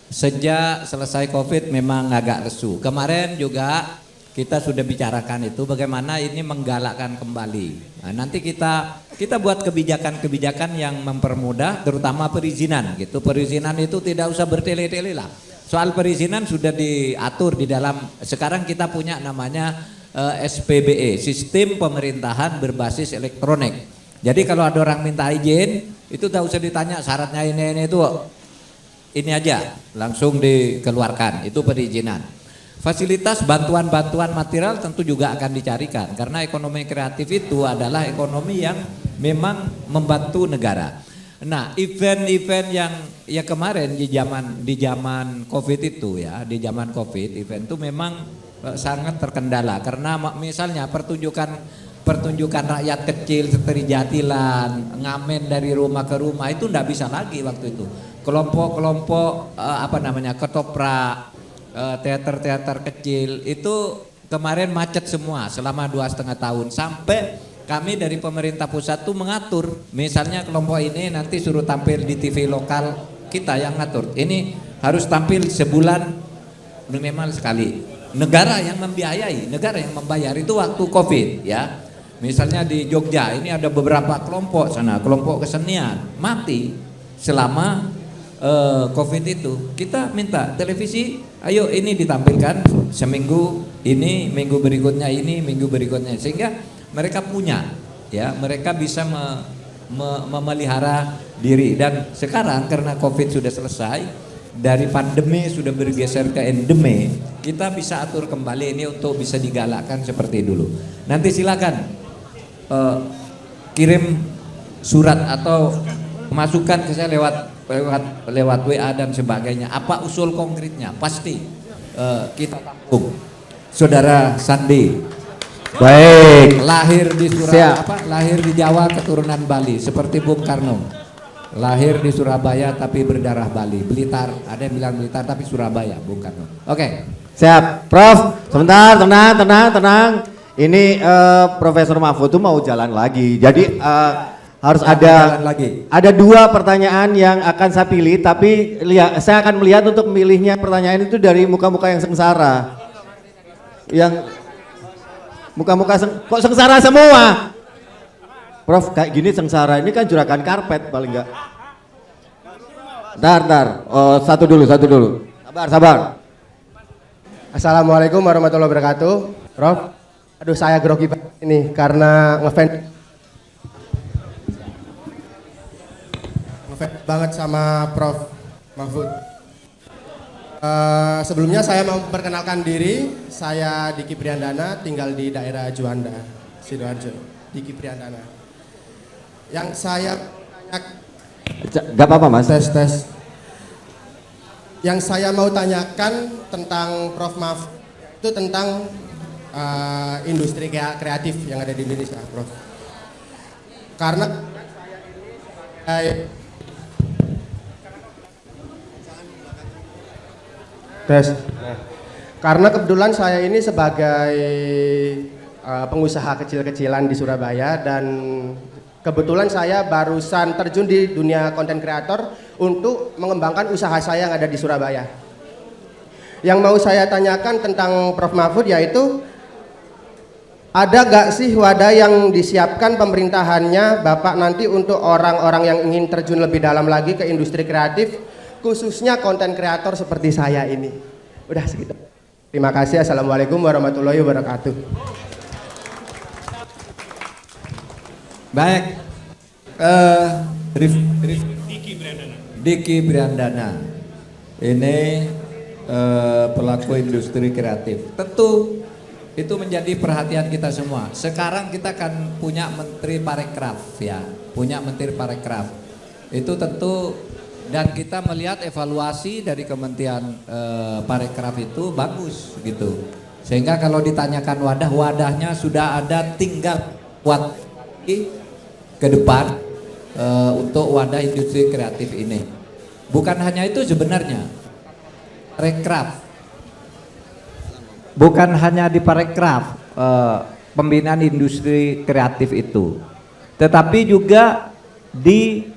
sejak selesai COVID memang agak lesu. Kemarin juga kita sudah bicarakan itu bagaimana ini menggalakkan kembali. Nah, nanti kita buat kebijakan-kebijakan yang mempermudah terutama perizinan gitu. Perizinan itu tidak usah bertele-tele lah. Soal perizinan sudah diatur di dalam, sekarang kita punya namanya SPBE, Sistem Pemerintahan Berbasis Elektronik. Jadi kalau ada orang minta izin itu tak usah ditanya syaratnya ini itu, ini aja langsung dikeluarkan, itu perizinan. Fasilitas bantuan-bantuan material tentu juga akan dicarikan karena ekonomi kreatif itu adalah ekonomi yang memang membantu negara. Nah, event-event yang ya kemarin di zaman Covid itu ya, di zaman Covid event itu memang sangat terkendala karena misalnya pertunjukan rakyat kecil seperti jatilan, ngamen dari rumah ke rumah itu enggak bisa lagi waktu itu. Kelompok-kelompok ketoprak, teater-teater kecil itu kemarin macet semua selama 2,5 tahun sampai kami dari pemerintah pusat tuh mengatur, misalnya kelompok ini nanti suruh tampil di TV lokal, kita yang ngatur. Ini harus tampil sebulan minimal sekali. Negara yang membiayai, negara yang membayar itu waktu Covid ya. Misalnya di Jogja ini ada beberapa kelompok sana, kelompok kesenian mati selama Covid itu. Kita minta televisi, ayo ini ditampilkan seminggu ini, minggu berikutnya ini, minggu berikutnya, sehingga mereka punya ya, mereka bisa memelihara diri. Dan sekarang karena Covid sudah selesai, dari pandemi sudah bergeser ke endemi, kita bisa atur kembali ini untuk bisa digalakkan seperti dulu. Nanti silakan kirim surat atau masukkan ke saya lewat WA dan sebagainya. Apa usul konkretnya? Pasti kita tampung. Saudara Sandi, baik. Lahir di lahir di Jawa keturunan Bali seperti Bung Karno. Lahir di Surabaya tapi berdarah Bali. Blitar, ada yang bilang Blitar tapi Surabaya, Bung Karno. Oke. Siap, Prof. Sebentar, tenang. Ini Profesor Mahfud tuh mau jalan lagi. Jadi harus ada 2 pertanyaan yang akan saya pilih, tapi saya akan melihat untuk memilihnya pertanyaan itu dari muka-muka yang sengsara. Yang muka-muka kok sengsara semua? Prof, kayak gini sengsara, ini kan juragan karpet paling enggak. Bentar. Oh, satu dulu. Sabar. Assalamualaikum warahmatullahi wabarakatuh. Prof, aduh saya grogi ini karena ngefans banget sama Prof Mahfud. Sebelumnya saya mau memperkenalkan diri, saya Diki Priandana, tinggal di daerah Juanda, Sidoarjo. Diki Priandana. Yang saya Gak apa-apa Mas. Tes. Yang saya mau tanyakan tentang Prof Mahfud itu tentang industri kreatif yang ada di Indonesia, Prof. Karena karena kebetulan saya ini sebagai pengusaha kecil-kecilan di Surabaya dan Kebetulan saya barusan terjun di dunia konten kreator untuk mengembangkan usaha saya yang ada di Surabaya. Yang mau saya tanyakan tentang Prof Mahfud yaitu, ada gak sih wadah yang disiapkan pemerintahannya Bapak nanti untuk orang-orang yang ingin terjun lebih dalam lagi ke industri kreatif, khususnya konten kreator seperti saya ini? Udah segitu. Terima kasih. Assalamualaikum warahmatullahi wabarakatuh. Baik, Diki Briandana, ini pelaku industri kreatif. Tentu itu menjadi perhatian kita semua. Sekarang kita akan punya Menteri Parekraf ya, punya Menteri Parekraf. Itu tentu, dan kita melihat evaluasi dari Kementerian Parekraf itu bagus gitu. Sehingga kalau ditanyakan wadahnya sudah ada, tinggal buat ke depan untuk wadah industri kreatif ini. Bukan hanya itu sebenarnya, Parekraf. Bukan hanya di Parekraf pembinaan industri kreatif itu, tetapi juga di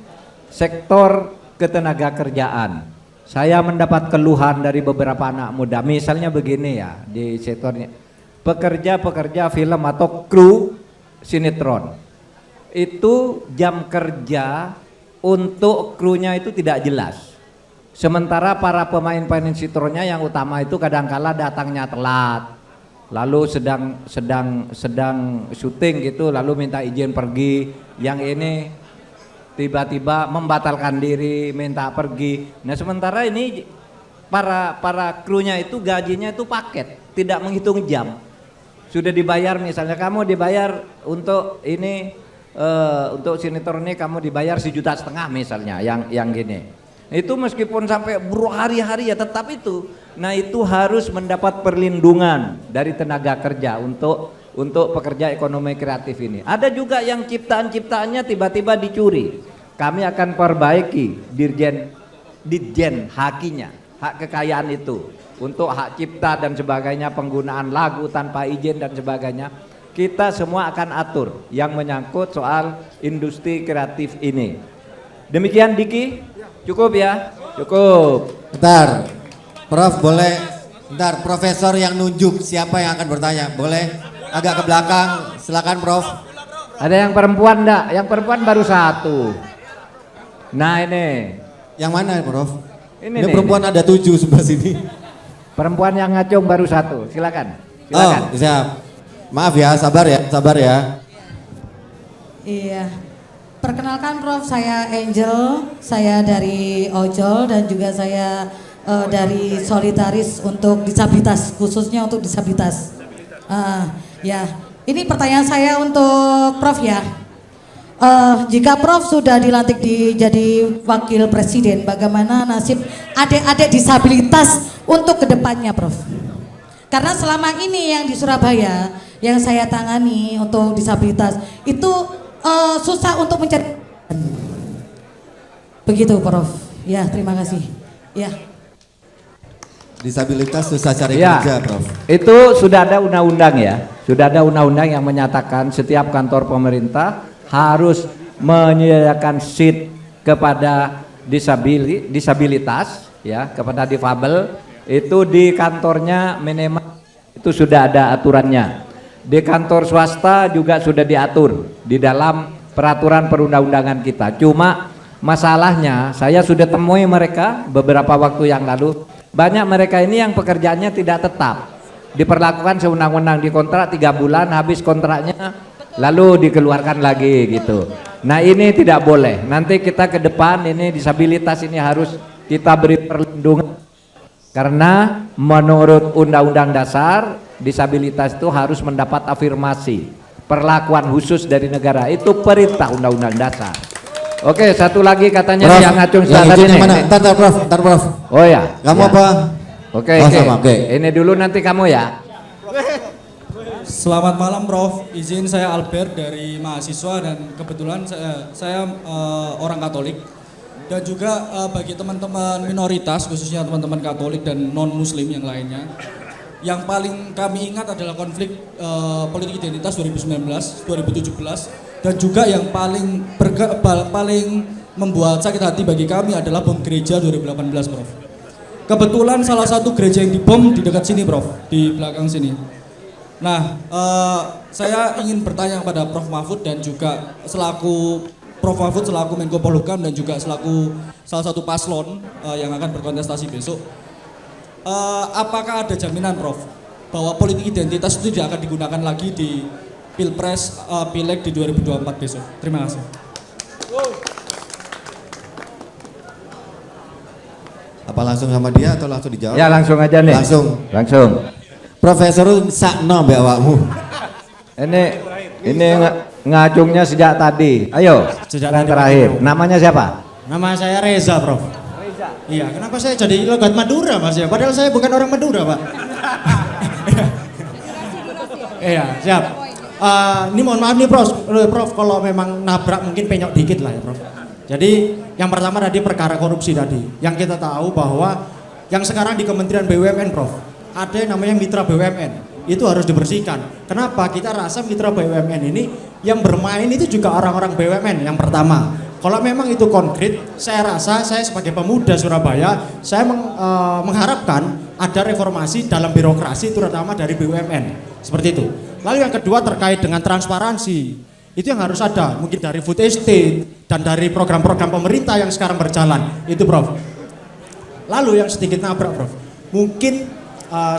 sektor ketenaga kerjaan. Saya mendapat keluhan dari beberapa anak muda, misalnya begini ya, di sektornya pekerja-pekerja film atau kru sinetron. Itu jam kerja untuk krunya itu tidak jelas. Sementara para pemain-pemain sinetronnya yang utama itu kadangkala datangnya telat, lalu sedang syuting gitu, lalu minta izin pergi. Yang ini tiba-tiba membatalkan diri, minta pergi. Nah sementara ini para krunya itu gajinya itu paket, tidak menghitung jam. Sudah dibayar, misalnya kamu dibayar untuk ini, untuk sinetron ini kamu dibayar 1,5 juta misalnya, yang gini. Itu meskipun sampai berhari-hari ya tetap itu. Nah itu harus mendapat perlindungan dari tenaga kerja untuk pekerja ekonomi kreatif ini. Ada juga yang ciptaan-ciptaannya tiba-tiba dicuri. Kami akan perbaiki Ditjen hakinya, hak kekayaan itu. Untuk hak cipta dan sebagainya, penggunaan lagu tanpa izin dan sebagainya. Kita semua akan atur yang menyangkut soal industri kreatif ini. Demikian Diki. Cukup ya? Cukup. Bentar, Prof boleh, bentar, profesor yang nunjuk siapa yang akan bertanya, boleh agak ke belakang, silakan Prof. Ada yang perempuan enggak? Yang perempuan baru 1. Nah ini. Yang mana Prof? Ini perempuan ada 7 sebelah sini. Perempuan yang ngacung baru 1, silakan. Oh siap, maaf ya, sabar ya. Iya. Perkenalkan Prof, saya Angel, saya dari Ojol dan juga saya dari Solidaritas untuk disabilitas, khususnya untuk disabilitas. Ya, ini pertanyaan saya untuk Prof ya. Jika Prof sudah dilantik jadi wakil presiden, bagaimana nasib adik-adik disabilitas untuk kedepannya Prof? Karena selama ini yang di Surabaya yang saya tangani untuk disabilitas itu susah untuk mencari. Begitu Prof. Ya, terima kasih. Ya. Disabilitas susah cari kerja Prof. Itu sudah ada undang-undang ya. Sudah ada undang-undang yang menyatakan setiap kantor pemerintah harus menyediakan seat kepada disabilitas ya, kepada difabel. Itu di kantornya minimal itu sudah ada aturannya. Di kantor swasta juga sudah diatur di dalam peraturan perundang-undangan kita. Cuma masalahnya saya sudah temui mereka beberapa waktu yang lalu. Banyak mereka ini yang pekerjaannya tidak tetap. Diperlakukan sewenang-wenang, di kontrak 3 bulan, habis kontraknya lalu dikeluarkan lagi gitu. Nah ini tidak boleh. Nanti kita ke depan ini disabilitas ini harus kita beri perlindungan. Karena menurut Undang-Undang Dasar disabilitas itu harus mendapat afirmasi, perlakuan khusus dari negara, itu perintah Undang-Undang Dasar. Oke, satu lagi katanya Prof, yang ngacung tadi ini. Ntar Prof. Oh ya. Kamu ya. apa? Oke. Sama, oke. Ini dulu nanti kamu ya. Selamat malam Prof. Izin saya Albert dari mahasiswa dan kebetulan saya orang Katolik. Dan juga bagi teman-teman minoritas, khususnya teman-teman Katolik dan non-Muslim yang lainnya, yang paling kami ingat adalah konflik politik identitas 2019-2017 Dan juga yang paling membuat sakit hati bagi kami adalah bom gereja 2018, Prof. Kebetulan salah satu gereja yang dibom di dekat sini, Prof, di belakang sini. Nah, saya ingin bertanya kepada Prof Mahfud dan juga Prof Mahfud selaku Menko Polhukam dan juga selaku salah satu paslon yang akan berkontestasi besok. Apakah ada jaminan, Prof, bahwa politik identitas itu tidak akan digunakan lagi di Pilpres, Pileg di 2024 besok? Terima kasih. Apa langsung sama dia atau langsung dijawab? Ya langsung aja nih. Langsung. Profesor sakno mbak awakmu. Ini ngacungnya sejak tadi. Ayo. Sejak yang tadi terakhir. Pak. Namanya siapa? Nama saya Reza, Prof. Reza. Iya, kenapa saya jadi logat Madura, Mas ya? Padahal saya bukan orang Madura, Pak. Iya, siap. Ini mohon maaf nih, Prof, kalau memang nabrak mungkin penyok dikit lah ya, Prof. Jadi yang pertama tadi perkara korupsi tadi. Yang kita tahu bahwa yang sekarang di Kementerian BUMN, Prof, ada yang namanya mitra BUMN. Itu harus dibersihkan. Kenapa? Kita rasa mitra BUMN ini yang bermain itu juga orang-orang BUMN yang pertama. Kalau memang itu konkret, saya rasa saya sebagai pemuda Surabaya, saya mengharapkan ada reformasi dalam birokrasi terutama dari BUMN. Seperti itu. Lalu yang kedua terkait dengan transparansi. Itu yang harus ada, mungkin dari food estate dan dari program-program pemerintah yang sekarang berjalan. Itu, Prof. Lalu yang sedikit nabrak, Prof. Mungkin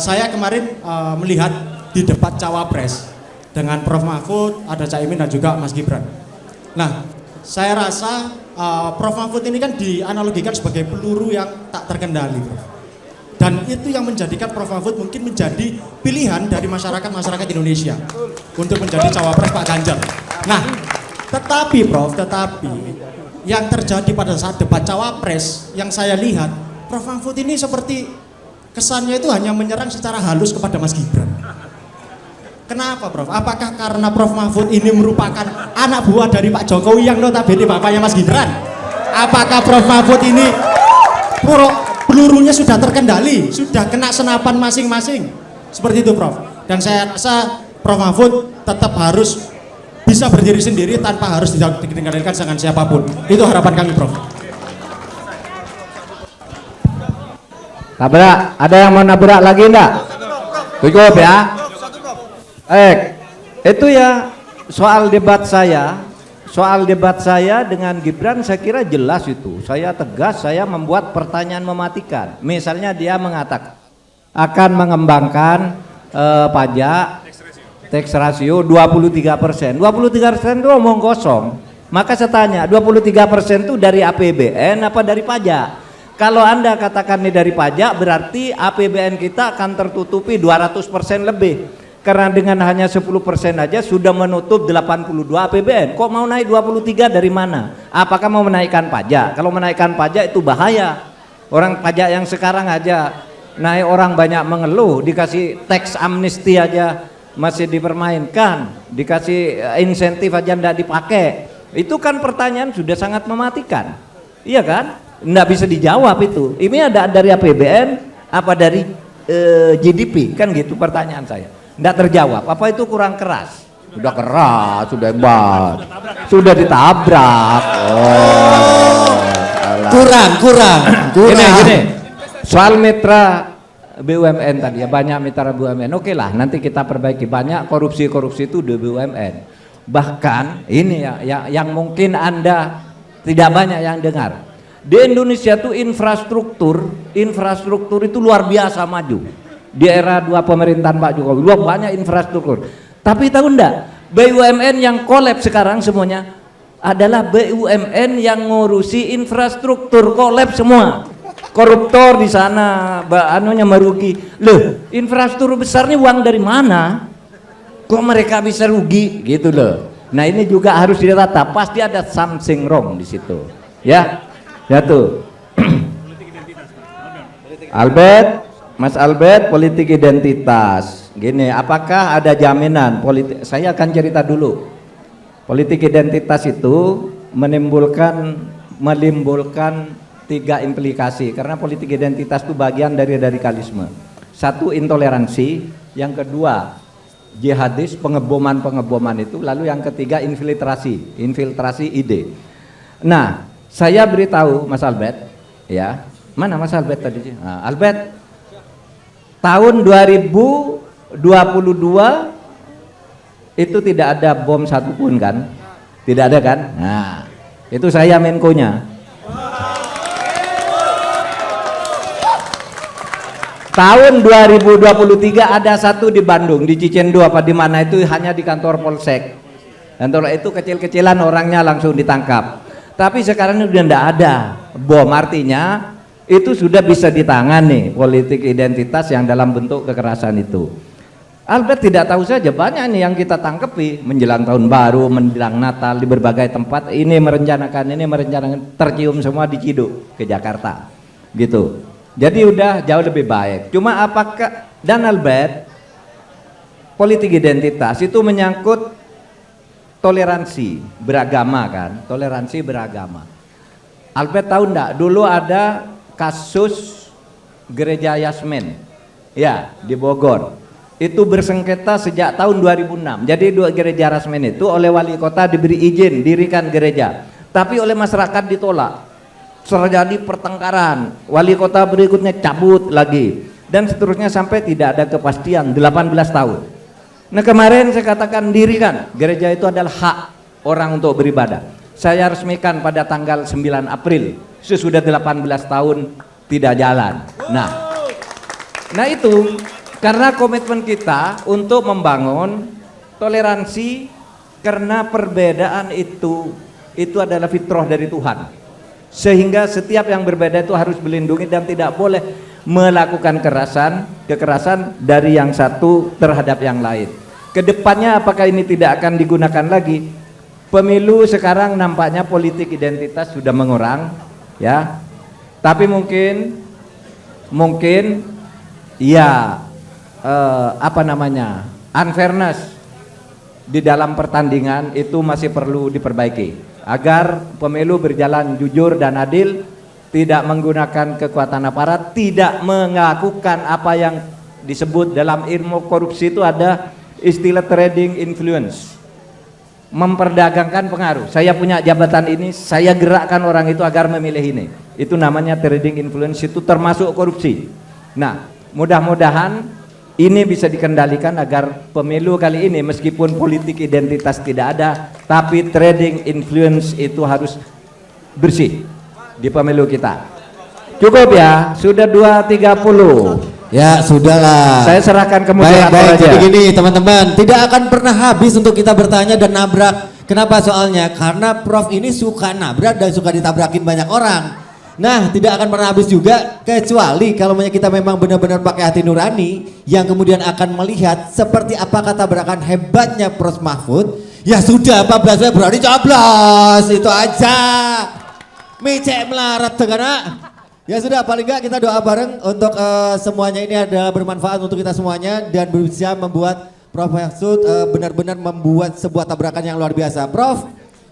saya kemarin melihat di debat Cawapres dengan Prof Mahfud, ada Caimin dan juga Mas Gibran. Nah, saya rasa Prof Mahfud ini kan dianalogikan sebagai peluru yang tak terkendali, Prof. Dan itu yang menjadikan Prof Mahfud mungkin menjadi pilihan dari masyarakat Indonesia untuk menjadi cawapres Pak Ganjar. Nah, tetapi Prof, yang terjadi pada saat debat cawapres yang saya lihat, Prof Mahfud ini seperti kesannya itu hanya menyerang secara halus kepada Mas Gibran. Kenapa, Prof? Apakah karena Prof Mahfud ini merupakan anak buah dari Pak Jokowi yang notabene bapaknya Mas Gibran? Apakah Prof Mahfud ini pelurunya sudah terkendali, sudah kena senapan masing-masing? Seperti itu, Prof. Dan saya rasa Prof Mahfud tetap harus bisa berdiri sendiri tanpa harus dikendalikan dengan siapapun. Itu harapan kami, Prof. Nabrak, ada yang mau nabrak lagi enggak? Cukup ya. Itu ya soal debat saya dengan Gibran, saya kira jelas itu. Saya tegas, saya membuat pertanyaan mematikan. Misalnya dia mengatakan akan mengembangkan pajak tax ratio 23%. 23% itu omong kosong. Maka saya tanya, 23% itu dari APBN apa dari pajak? Kalau Anda katakan ini dari pajak, berarti APBN kita akan tertutupi 200% lebih. Karena dengan hanya 10% aja sudah menutup 82 APBN. Kok mau naik 23 dari mana? Apakah mau menaikkan pajak? Kalau menaikkan pajak itu bahaya. Orang pajak yang sekarang aja naik, orang banyak mengeluh, dikasih tax amnesty aja masih dipermainkan, dikasih insentif aja tidak dipakai. Itu kan pertanyaan sudah sangat mematikan. Iya kan? Nggak bisa dijawab itu. Ini ada dari APBN apa dari GDP kan gitu pertanyaan saya. Nggak terjawab. Apa itu kurang keras? Sudah keras, sudah hebat, sudah ditabrak. Kurang. Gini. Soal mitra BUMN tadi ya, banyak mitra BUMN. Oke lah, nanti kita perbaiki. Banyak korupsi itu di BUMN. Bahkan ini ya yang mungkin Anda tidak banyak yang dengar. Di Indonesia tuh infrastruktur itu luar biasa maju. Di era 2 pemerintahan Pak Jokowi, luar banyak infrastruktur. Tapi tahu enggak, BUMN yang kolab sekarang semuanya adalah BUMN yang ngurusi infrastruktur, kolab semua. Koruptor di sana, anunya merugi. Loh, infrastruktur besar ini uang dari mana? Kok mereka bisa rugi gitu loh. Nah, ini juga harus ditata. Pasti ada something wrong di situ. Ya tuh. Mas Albert, politik identitas. Gini, apakah ada jaminan politik? Saya akan cerita dulu. Politik identitas itu menimbulkan 3 implikasi, karena politik identitas itu bagian dari radikalisme. 1, intoleransi. Yang kedua, jihadis, pengeboman itu. Lalu yang ketiga infiltrasi ide. Nah, saya beritahu Mas Albert, ya, mana Mas Albert tadi? Nah, Albert, tahun 2022 itu tidak ada bom satupun kan? Tidak ada kan? Nah, itu saya Menko-nya. Tahun 2023 ada satu di Bandung, di Cicendo apa di mana itu, hanya di kantor Polsek. Kantor itu kecil-kecilan, orangnya langsung ditangkap. Tapi sekarang udah tidak ada bom, artinya itu sudah bisa ditangani politik identitas yang dalam bentuk kekerasan itu. Albert tidak tahu saja, banyak nih yang kita tangkepi menjelang tahun baru, menjelang Natal di berbagai tempat. Ini merencanakan, tercium semua di Ciduk ke Jakarta, gitu. Jadi udah jauh lebih baik. Cuma apakah, dan Albert, politik identitas itu menyangkut toleransi beragama kan, toleransi beragama. Albert tahu enggak, dulu ada kasus gereja Yasmin, ya, di Bogor. Itu bersengketa sejak tahun 2006. Jadi dua gereja Yasmin itu oleh wali kota diberi izin dirikan gereja, tapi oleh masyarakat ditolak. Terjadi pertengkaran, wali kota berikutnya cabut lagi, dan seterusnya sampai tidak ada kepastian 18 tahun. Nah, kemarin saya katakan dirikan gereja itu adalah hak orang untuk beribadah. Saya resmikan pada tanggal 9 April, sesudah 18 tahun tidak jalan. Nah itu karena komitmen kita untuk membangun toleransi, karena perbedaan itu adalah fitrah dari Tuhan. Sehingga setiap yang berbeda itu harus dilindungi dan tidak boleh melakukan kekerasan dari yang satu terhadap yang lain. Kedepannya apakah ini tidak akan digunakan lagi? Pemilu sekarang nampaknya politik identitas sudah mengurang, ya. Tapi mungkin ya unfairness di dalam pertandingan itu masih perlu diperbaiki agar pemilu berjalan jujur dan adil, tidak menggunakan kekuatan aparat, tidak melakukan apa yang disebut dalam ilmu korupsi itu ada istilah trading influence, memperdagangkan pengaruh. Saya punya jabatan ini, saya gerakkan orang itu agar memilih ini. Itu namanya trading influence, itu termasuk korupsi. Nah, mudah-mudahan ini bisa dikendalikan agar pemilu kali ini meskipun politik identitas tidak ada, tapi trading influence itu harus bersih di pemilu kita. Cukup ya, sudah 2.30. Ya sudahlah. Saya serahkan ke moderator aja. Jadi gini teman-teman, tidak akan pernah habis untuk kita bertanya dan nabrak. Kenapa soalnya? Karena Prof ini suka nabrak dan suka ditabrakin banyak orang. Nah, tidak akan pernah habis juga kecuali kalau kita memang benar-benar pakai hati nurani yang kemudian akan melihat seperti apakah tabrakan hebatnya Prof Mahfud. Ya sudah, 14 Februari coblos, itu aja. Micek melarat dengan. Ya sudah, paling enggak kita doa bareng untuk semuanya ini adalah bermanfaat untuk kita semuanya dan bisa membuat Prof Mahfud benar-benar membuat sebuah tabrakan yang luar biasa. Prof,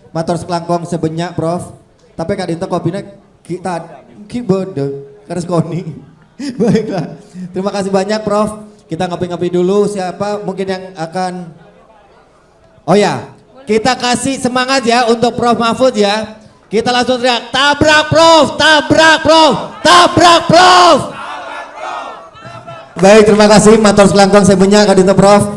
matur sekelangkong sebanyak Prof. Tapi Kak Dinto kopinya kita keyboard harus koni. Baiklah, terima kasih banyak Prof. Kita ngopi-ngopi dulu. Siapa mungkin yang akan? Oh ya, kita kasih semangat ya untuk Prof Mahfud ya. Kita langsung teriak, tabrak Prof, tabrak Prof, tabrak Prof. Baik, terima kasih matur selangkong sebenarnya Kak Dinto Prof.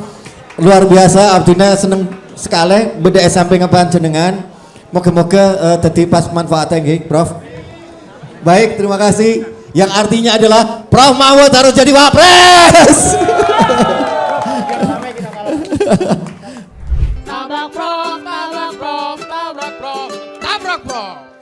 Luar biasa, Abdina seneng sekali beda samping apa jenengan. Moga-moga tadi pas manfaatnya nggih Prof. Baik, terima kasih. Yang artinya adalah Prof Mahfud harus jadi wapres. Tabrak Prof, tabrak Prof, tabrak Prof, tabrak Prof.